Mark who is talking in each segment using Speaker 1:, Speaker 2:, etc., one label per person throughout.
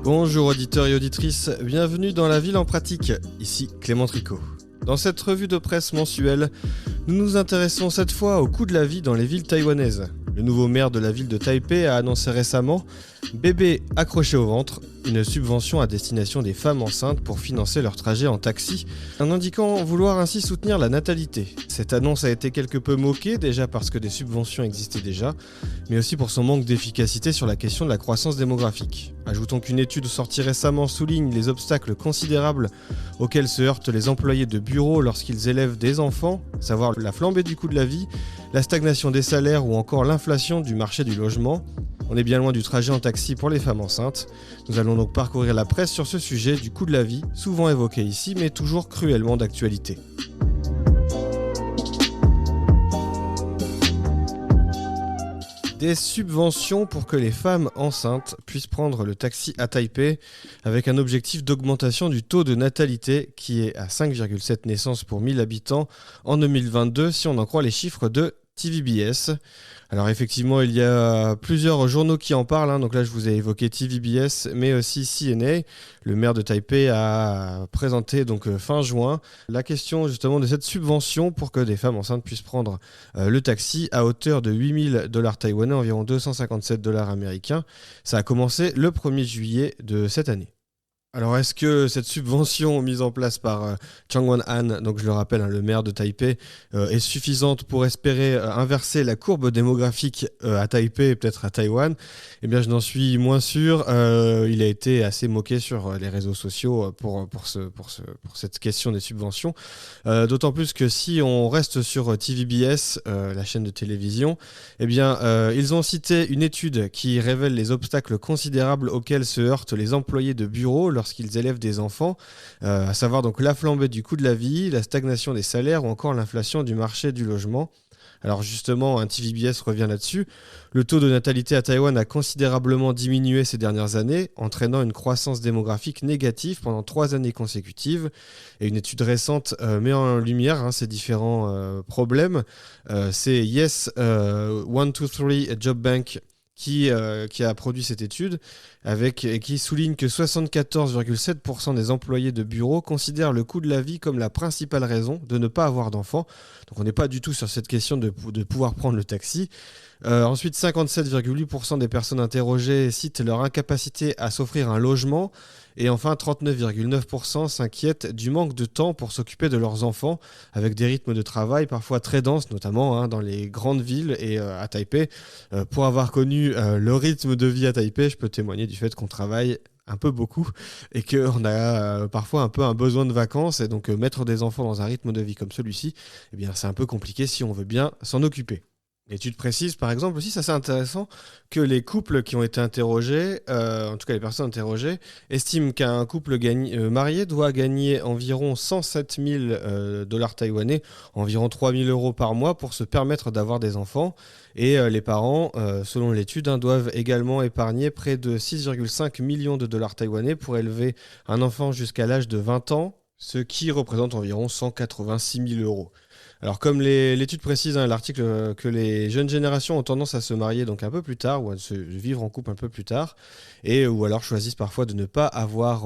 Speaker 1: Bonjour auditeurs et auditrices, bienvenue dans La Ville en pratique, ici Clément Tricot. Dans cette revue de presse mensuelle, nous nous intéressons cette fois au coût de la vie dans les villes taïwanaises. Le nouveau maire de la ville de Taipei a annoncé récemment « Bébé accroché au ventre », une subvention à destination des femmes enceintes pour financer leur trajet en taxi, en indiquant vouloir ainsi soutenir la natalité. Cette annonce a été quelque peu moquée, déjà parce que des subventions existaient déjà, mais aussi pour son manque d'efficacité sur la question de la croissance démographique. Ajoutons qu'une étude sortie récemment souligne les obstacles considérables auxquels se heurtent les employés de bureau lorsqu'ils élèvent des enfants, à savoir la flambée du coût de la vie, la stagnation des salaires ou encore l'inflation du marché du logement. On est bien loin du trajet en taxi pour les femmes enceintes. Nous allons donc parcourir la presse sur ce sujet du coût de la vie, souvent évoqué ici, mais toujours cruellement d'actualité. Des subventions pour que les femmes enceintes puissent prendre le taxi à Taipei, avec un objectif d'augmentation du taux de natalité qui est à 5,7 naissances pour 1000 habitants en 2022 si on en croit les chiffres de TVBS. Alors effectivement, il y a plusieurs journaux qui en parlent, donc là je vous ai évoqué TVBS, mais aussi CNA. Le maire de Taipei a présenté donc fin juin la question justement de cette subvention pour que des femmes enceintes puissent prendre le taxi à hauteur de $8,000 taïwanais, environ 257 dollars américains. Ça a commencé le 1er juillet de cette année. Alors est-ce que cette subvention mise en place par Chang Wan-han, donc je le rappelle, le maire de Taipei, est suffisante pour espérer inverser la courbe démographique à Taipei et peut-être à Taïwan ? Eh bien je n'en suis moins sûr. Il a été assez moqué sur les réseaux sociaux pour cette question des subventions. D'autant plus que si on reste sur TVBS, la chaîne de télévision, eh bien ils ont cité une étude qui révèle les obstacles considérables auxquels se heurtent les employés de bureau lorsqu'ils élèvent des enfants, à savoir donc la flambée du coût de la vie, la stagnation des salaires ou encore l'inflation du marché du logement. Alors justement, un TVBS revient là-dessus. Le taux de natalité à Taïwan a considérablement diminué ces dernières années, entraînant une croissance démographique négative pendant 3 années consécutives. Et une étude récente met en lumière ces différents problèmes. C'est Yes 123 Job Bank qui a produit cette étude et qui souligne que 74,7% des employés de bureau considèrent le coût de la vie comme la principale raison de ne pas avoir d'enfants. Donc on n'est pas du tout sur cette question de pouvoir prendre le taxi. Ensuite, 57,8% des personnes interrogées citent leur incapacité à s'offrir un logement. Et enfin, 39,9% s'inquiètent du manque de temps pour s'occuper de leurs enfants, avec des rythmes de travail parfois très denses, notamment dans les grandes villes et à Taipei. Pour avoir connu le rythme de vie à Taipei, je peux témoigner du fait qu'on travaille un peu beaucoup et qu'on a parfois un peu un besoin de vacances. Et donc mettre des enfants dans un rythme de vie comme celui-ci, eh bien, c'est un peu compliqué si on veut bien s'en occuper. L'étude précise, par exemple, aussi, ça c'est intéressant, que les couples qui ont été interrogés, en tout cas les personnes interrogées, estiment qu'un couple marié doit gagner environ 107 000 dollars taïwanais, environ 3 000 euros par mois, pour se permettre d'avoir des enfants. Et les parents, selon l'étude, doivent également épargner près de 6,5 millions de dollars taïwanais pour élever un enfant jusqu'à l'âge de 20 ans, ce qui représente environ 186 000 euros. Alors comme l'étude précise, l'article, que les jeunes générations ont tendance à se marier donc un peu plus tard ou à se vivre en couple un peu plus tard, ou alors choisissent parfois de ne pas avoir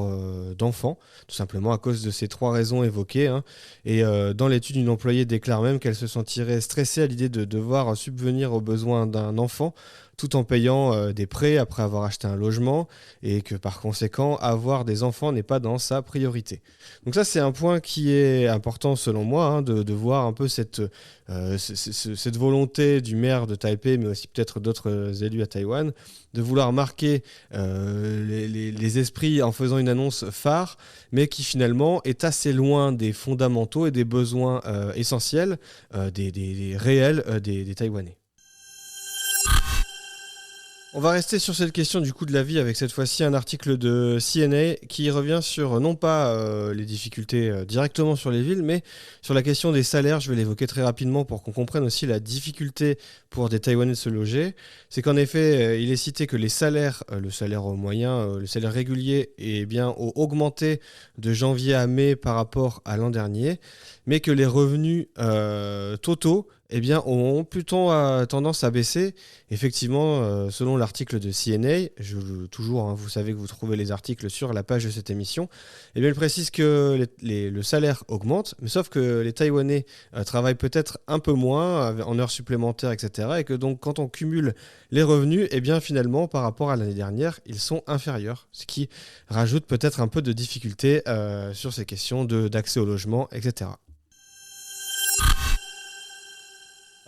Speaker 1: d'enfants, tout simplement à cause de ces 3 raisons évoquées. Et dans l'étude, une employée déclare même qu'elle se sentirait stressée à l'idée de devoir subvenir aux besoins d'un enfant, tout en payant des prêts après avoir acheté un logement, et que par conséquent, avoir des enfants n'est pas dans sa priorité. Donc ça, c'est un point qui est important selon moi, de voir un peu cette volonté du maire de Taipei, mais aussi peut-être d'autres élus à Taïwan, de vouloir marquer les esprits en faisant une annonce phare, mais qui finalement est assez loin des fondamentaux et des besoins essentiels, des réels des Taïwanais. On va rester sur cette question du coût de la vie avec cette fois-ci un article de CNA qui revient sur non pas les difficultés directement sur les villes, mais sur la question des salaires. Je vais l'évoquer très rapidement pour qu'on comprenne aussi la difficulté pour des Taïwanais de se loger. C'est qu'en effet, il est cité que les salaires, le salaire moyen, le salaire régulier, ont augmenté de janvier à mai par rapport à l'an dernier. mais que les revenus totaux eh bien, ont plutôt tendance à baisser. Effectivement, selon l'article de CNA, toujours, hein, vous savez que vous trouvez les articles sur la page de cette émission, eh bien, il précise que le salaire augmente, mais sauf que les Taïwanais travaillent peut-être un peu moins en heures supplémentaires, etc. Et que donc, quand on cumule les revenus, eh bien, finalement, par rapport à l'année dernière, ils sont inférieurs, ce qui rajoute peut-être un peu de difficulté sur ces questions d'accès au logement, etc.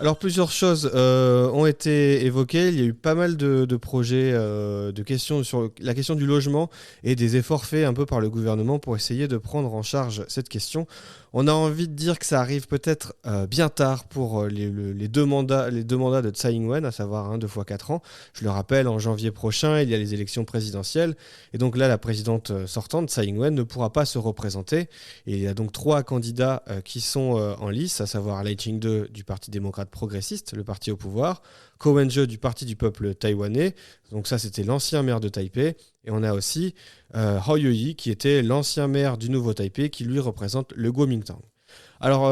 Speaker 1: Alors plusieurs choses ont été évoquées. Il y a eu pas mal de projets, de questions sur la question du logement et des efforts faits un peu par le gouvernement pour essayer de prendre en charge cette question. On a envie de dire que ça arrive peut-être bien tard pour les deux mandats de Tsai Ing-wen, à savoir 2 fois 4 ans. Je le rappelle, en janvier prochain, il y a les élections présidentielles. Et donc là, la présidente sortante, Tsai Ing-wen, ne pourra pas se représenter. Et il y a donc 3 candidats qui sont en lice, à savoir Lai Ching-te du Parti démocrate progressiste, le parti au pouvoir, Ko Wen-je du Parti du peuple taïwanais, donc ça c'était l'ancien maire de Taipei, et on a aussi Hou Yu-yi qui était l'ancien maire du nouveau Taipei qui lui représente le Kuomintang. Alors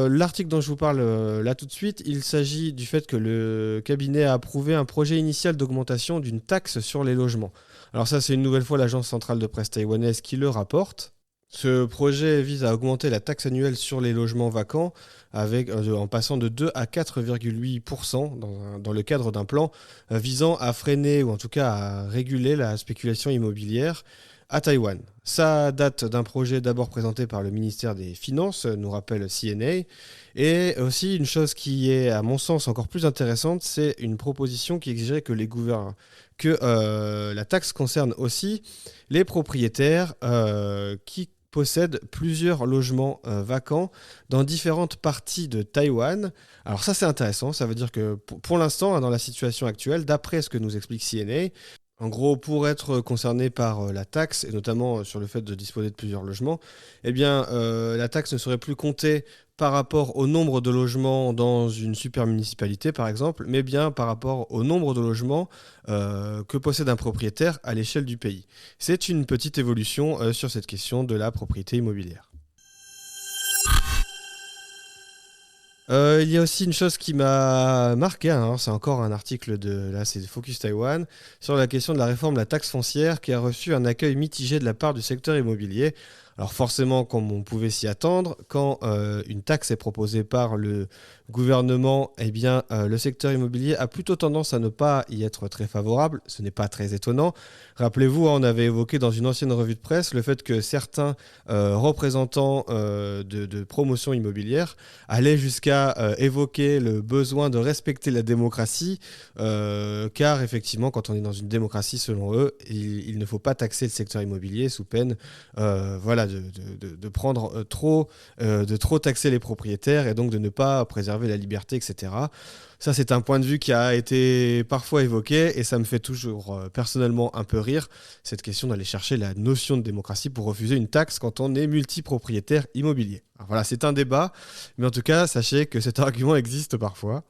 Speaker 1: l'article dont je vous parle là tout de suite, il s'agit du fait que le cabinet a approuvé un projet initial d'augmentation d'une taxe sur les logements. Alors ça c'est une nouvelle fois l'agence centrale de presse taïwanaise qui le rapporte. Ce projet vise à augmenter la taxe annuelle sur les logements vacants en passant de 2 à 4,8% dans le cadre d'un plan visant à freiner ou en tout cas à réguler la spéculation immobilière à Taïwan. Ça date d'un projet d'abord présenté par le ministère des Finances, nous rappelle CNA. Et aussi une chose qui est à mon sens encore plus intéressante, c'est une proposition qui exigerait que la taxe concerne aussi les propriétaires qui possède plusieurs logements vacants dans différentes parties de Taïwan. Alors ça c'est intéressant, ça veut dire que pour l'instant, dans la situation actuelle, d'après ce que nous explique CNA, en gros, pour être concerné par la taxe, et notamment sur le fait de disposer de plusieurs logements, eh bien, la taxe ne serait plus comptée par rapport au nombre de logements dans une super municipalité, par exemple, mais bien par rapport au nombre de logements que possède un propriétaire à l'échelle du pays. C'est une petite évolution sur cette question de la propriété immobilière. Il y a aussi une chose qui m'a marqué, c'est encore un article c'est Focus Taiwan, sur la question de la réforme de la taxe foncière qui a reçu un accueil mitigé de la part du secteur immobilier. Alors forcément, comme on pouvait s'y attendre, quand une taxe est proposée par le gouvernement, eh bien, le secteur immobilier a plutôt tendance à ne pas y être très favorable. Ce n'est pas très étonnant. Rappelez-vous, on avait évoqué dans une ancienne revue de presse le fait que certains représentants de promotion immobilière allaient jusqu'à évoquer le besoin de respecter la démocratie, car effectivement, quand on est dans une démocratie, selon eux, il ne faut pas taxer le secteur immobilier sous peine de prendre de trop taxer les propriétaires et donc de ne pas préserver la liberté, etc. Ça, c'est un point de vue qui a été parfois évoqué et ça me fait toujours personnellement un peu rire, cette question d'aller chercher la notion de démocratie pour refuser une taxe quand on est multipropriétaire immobilier. Alors voilà, c'est un débat, mais en tout cas, sachez que cet argument existe parfois.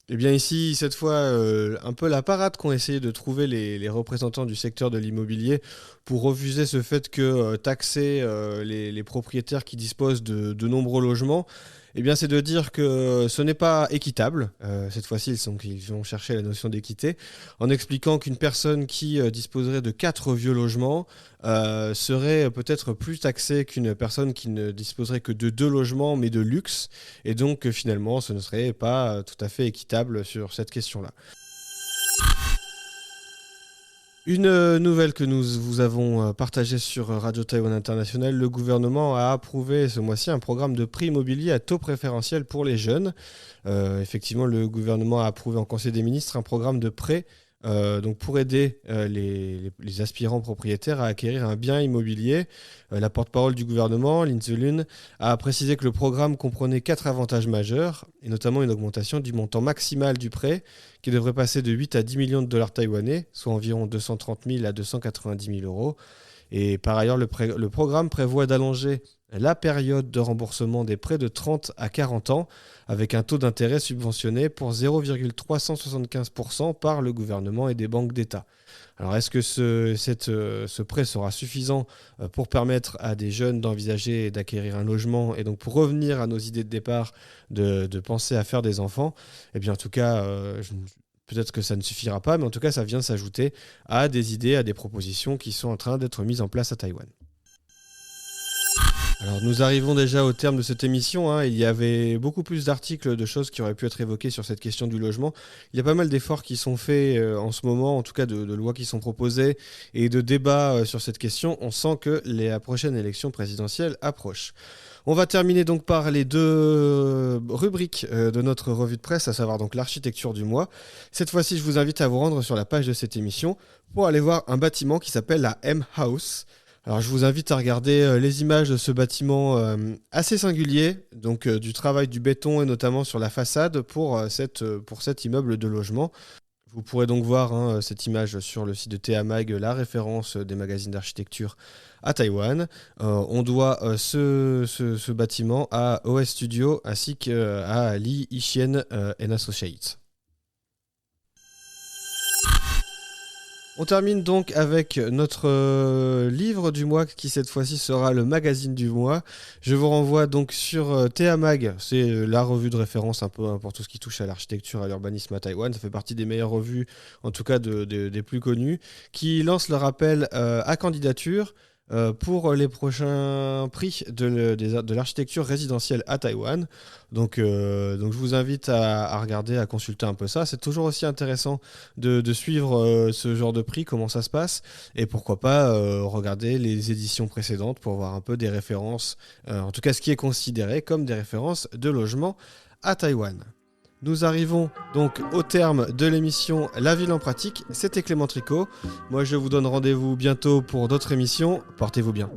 Speaker 1: Et bien ici, cette fois, un peu la parade qu'ont essayé de trouver les représentants du secteur de l'immobilier pour refuser ce fait que taxer les propriétaires qui disposent de nombreux logements, eh bien, c'est de dire que ce n'est pas équitable. Cette fois-ci, ils ont cherché la notion d'équité en expliquant qu'une personne qui disposerait de 4 vieux logements serait peut-être plus taxée qu'une personne qui ne disposerait que de 2 logements mais de luxe. Et donc, finalement, ce ne serait pas tout à fait équitable sur cette question-là. Une nouvelle que nous vous avons partagée sur Radio Taïwan International, le gouvernement a approuvé ce mois-ci un programme de prêt immobilier à taux préférentiel pour les jeunes. Effectivement, le gouvernement a approuvé en Conseil des ministres un programme de prêt donc pour aider les aspirants propriétaires à acquérir un bien immobilier. La porte-parole du gouvernement, Lin Zilun, a précisé que le programme comprenait 4 avantages majeurs, et notamment une augmentation du montant maximal du prêt, qui devrait passer de 8 à 10 millions de dollars taïwanais, soit environ 230 000 à 290 000 euros. Et par ailleurs, le programme prévoit d'allonger la période de remboursement des prêts de 30 à 40 ans avec un taux d'intérêt subventionné pour 0,375% par le gouvernement et des banques d'État. Alors est-ce que ce prêt sera suffisant pour permettre à des jeunes d'envisager d'acquérir un logement et donc pour revenir à nos idées de départ de penser à faire des enfants? Eh bien en tout cas, peut-être que ça ne suffira pas, mais en tout cas ça vient s'ajouter à des idées, à des propositions qui sont en train d'être mises en place à Taïwan. Alors nous arrivons déjà au terme de cette émission, hein. Il y avait beaucoup plus d'articles, de choses qui auraient pu être évoquées sur cette question du logement. Il y a pas mal d'efforts qui sont faits en ce moment, en tout cas de lois qui sont proposées et de débats sur cette question. On sent que la prochaine élection présidentielle approche. On va terminer donc par les deux rubriques de notre revue de presse, à savoir donc l'architecture du mois. Cette fois-ci, je vous invite à vous rendre sur la page de cette émission pour aller voir un bâtiment qui s'appelle la M House. Alors je vous invite à regarder les images de ce bâtiment assez singulier, donc du travail du béton et notamment sur la façade pour cet immeuble de logement. Vous pourrez donc voir cette image sur le site de Théa Mag, la référence des magazines d'architecture à Taïwan. On doit ce bâtiment à OS Studio ainsi qu'à Lee Yixian Associates. On termine donc avec notre livre du mois qui cette fois-ci sera le magazine du mois. Je vous renvoie donc sur Théa Mag, c'est la revue de référence un peu pour tout ce qui touche à l'architecture et à l'urbanisme à Taïwan. Ça fait partie des meilleures revues, en tout cas des plus connues, qui lance leur appel à candidature pour les prochains prix de l'architecture résidentielle à Taïwan. Donc je vous invite à regarder, à consulter un peu ça. C'est toujours aussi intéressant de suivre ce genre de prix, comment ça se passe, et pourquoi pas regarder les éditions précédentes pour voir un peu des références, en tout cas ce qui est considéré comme des références de logement à Taïwan. Nous arrivons donc au terme de l'émission La Ville en pratique. C'était Clément Tricot. Moi, je vous donne rendez-vous bientôt pour d'autres émissions. Portez-vous bien.